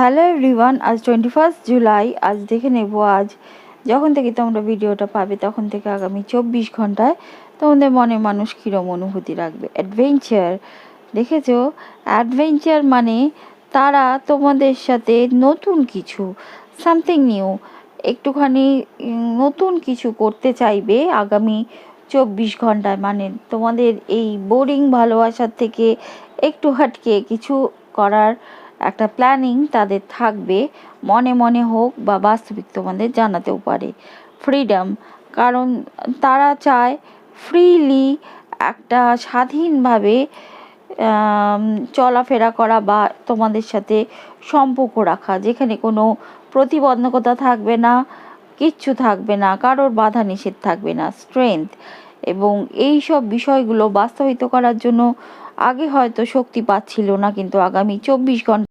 Hello everyone, আজ 21 জুলাই। আজ দেখে নেব, আজ যখন থেকে তোমরা ভিডিওটা পাবে তখন থেকে আগামী 24 ঘন্টায় তোমাদের মনে মানুষ কীরম অনুভূতি রাখবে। অ্যাডভেঞ্চার, দেখেছো? অ্যাডভেঞ্চার মানে তারা তোমাদের সাথে নতুন কিছু, সামথিং নিউ, একটুখানি নতুন কিছু করতে চাইবে আগামী 24 ঘন্টায়। মানে তোমাদের এই বোরিং ভালোবাসার থেকে একটু হাটকে কিছু করার একটা প্ল্যানিং তাদের থাকবে, মনে মনে হোক বা বাস্তবিক তোমাদের জানাতেও পারে। ফ্রিডম, কারণ তারা চায় ফ্রিলি একটা স্বাধীনভাবে চলাফেরা করা বা তোমাদের সাথে সম্পর্ক রাখা, যেখানে কোনো প্রতিবন্ধকতা থাকবে না, কিচ্ছু থাকবে না, কারোর বাধা নিষেধ থাকবে না। স্ট্রেংথ, এবং এই সব বিষয়গুলো বাস্তবায়িত করার জন্য আগে হয়তো শক্তি পাচ্ছিল না, কিন্তু আগামী 24 ঘন্টা